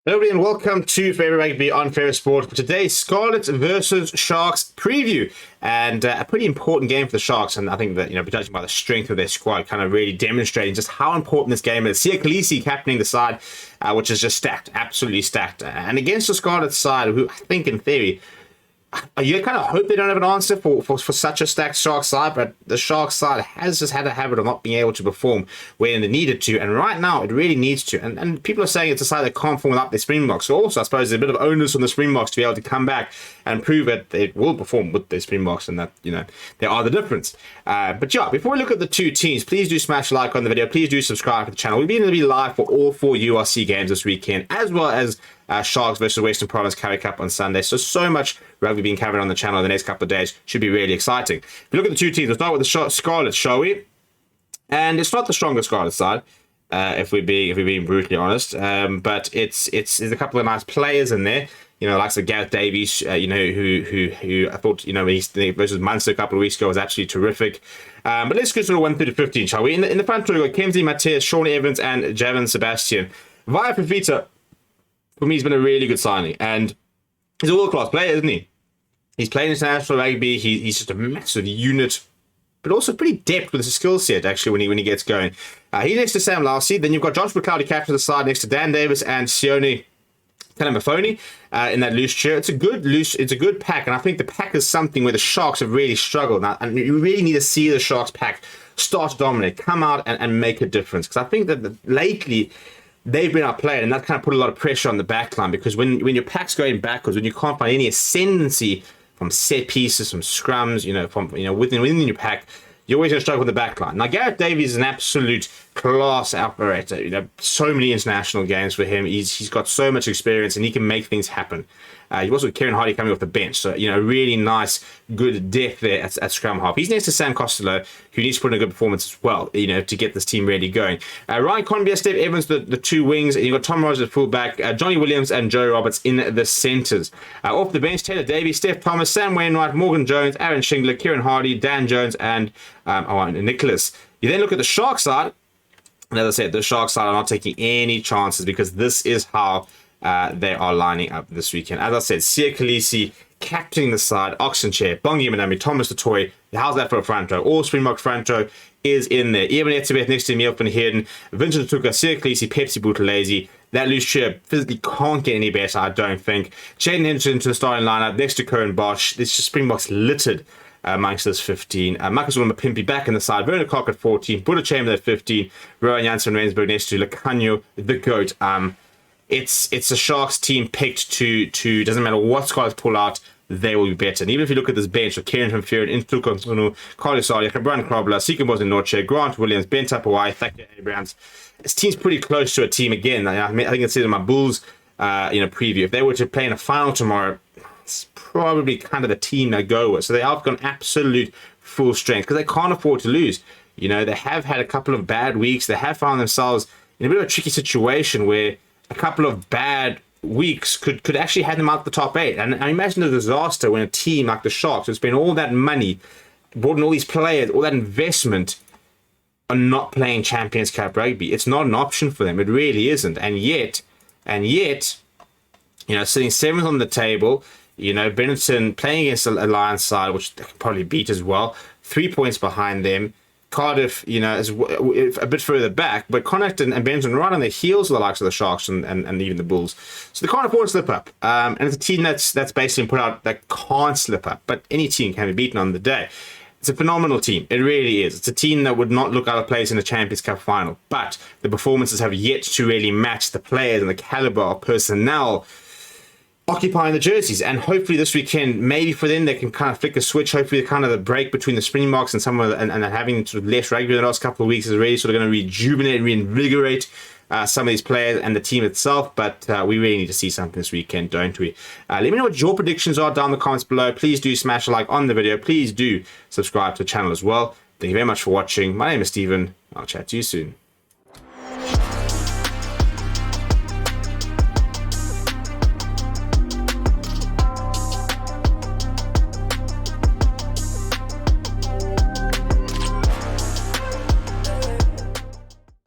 Hello everybody and welcome to Favorite Rugby on Favorite Sport for today's Scarlets versus Sharks preview, and a pretty important game for the Sharks. And I think that, judging by the strength of their squad, kind of really demonstrating just how important this game is. Scarlets captaining the side, which is just stacked, absolutely stacked, and against the Scarlets side, who I think in theory, you kind of hope they don't have an answer for such a stacked Sharks side, but the Sharks side has just had a habit of not being able to perform when they needed to, and right now it really needs to. And people are saying it's a side that can't perform without their Springboks. So also, I suppose, there's a bit of onus on the Springboks to be able to come back and prove that they will perform with their Springboks, and that they are the difference. But yeah, before we look at the two teams, please do smash a like on the video. Please do subscribe to the channel. We've been going to be live for all 4 URC games this weekend, as well as Sharks versus Western Province Currie Cup on Sunday. So much rugby being covered on the channel in the next couple of days. Should be really exciting. If you look at the two teams, we'll start with the Scarlets, shall we? And it's not the strongest Scarlets side, if we're being brutally honest. But it's there's a couple of nice players in there. Like Gareth Davies, who I thought, he versus Munster a couple of weeks ago was absolutely terrific. But let's go sort of 1 through to 15, shall we? In the front row, we've got Kemsley Mateus, Sean Evans, and Javan Sebastian. Via Fifita, for me, he's been a really good signing, and he's a world-class player, isn't he? He's playing international rugby. He's just a massive unit, but also pretty depth with his skill set, actually, when he gets going. He's next to Sam Lassie. Then you've got Josh McLeod captain the side next to Dan Davis and Sione Talamafoni in that loose chair. It's a good pack, and I think the pack is something where the Sharks have really struggled now, and you really need to see the Sharks pack start to dominate, come out and make a difference. Because I think that lately they've been outplayed, and that kind of put a lot of pressure on the back line, because when your pack's going backwards, when you can't find any ascendancy from set pieces, from scrums, within your pack, you're always going to struggle with the back line. Now, Gareth Davies is an absolute class operator. So many international games for him. He's got so much experience, and he can make things happen. You've also got Kieran Hardy coming off the bench, so really nice, good depth there at scrum half. He's next to Sam Costello, who needs to put in a good performance as well, to get this team really going. Ryan Conbeer, Steve Evans, the two wings, and you've got Tom Rogers at fullback, Johnny Williams and Joe Roberts in the centres. Off the bench, Taylor Davies, Steph Thomas, Sam Wainwright, Morgan Jones, Aaron Shingler, Kieran Hardy, Dan Jones, and Nicholas. You then look at the Shark side, and as I said, the Shark side are not taking any chances, because this is how they are lining up this weekend. As I said, Sia Khaleesi captaining the side, Oxenchair, Bongi Manami, Thomas Latoy. How's that for a front row? All Springbok front row is in there. Ian Etzebeth next to Emil van Heerden, Vincent Tuka, Sia Khaleesi, Pepsi Buthelezi. That loose chair physically can't get any better, I don't think. Jaden Henderson to the starting lineup next to Cohen Bosch. This just Springboks littered amongst this 15. Marcus Willem-Pimpy back in the side, Werner Cock at 14, Buddha Chamber at 15, Rowan Janssen Rensburg next to Lecanio, the GOAT. It's a Sharks team picked to doesn't matter what Scarlets pull out, they will be better. And even if you look at this bench of Kieran van Vuuren, Intuko Nsunu, Carlos Salia, Brian Krobler, Seeker Boston Norche, Grant Williams, Ben Tapawai, Thacker Abrams. This team's pretty close to a team again. I think I said in my Bulls preview, if they were to play in a final tomorrow, it's probably kind of the team they go with. So they have gone absolute full strength, because they can't afford to lose. They have had a couple of bad weeks. They have found themselves in a bit of a tricky situation where a couple of bad weeks could actually have them out the top 8. And I imagine the disaster when a team like the Sharks, who spent all that money, brought in all these players, all that investment, are not playing Champions Cup rugby. It's not an option for them. It really isn't. And yet, sitting 7th on the table, Benetton playing against a Lions side, which they can probably beat as well, 3 points behind them. Cardiff, is a bit further back, but Connacht and Benton are right on their heels of the likes of the Sharks and even the Bulls. So they can't afford to slip up. And it's a team that's basically put out that can't slip up, but any team can be beaten on the day. It's a phenomenal team. It really is. It's a team that would not look out of place in the Champions Cup final, but the performances have yet to really match the players and the caliber of personnel occupying the jerseys. And hopefully this weekend, maybe for them, they can kind of flick a switch. Hopefully kind of the break between the Springboks and and having sort of less rugby in the last couple of weeks is really sort of going to rejuvenate, reinvigorate some of these players and the team itself. But we really need to see something this weekend, don't we? Let me know what your predictions are down in the comments below. Please do smash a like on the video. Please do subscribe to the channel as well. Thank you very much for watching. My name is Stephen. I'll chat to you soon.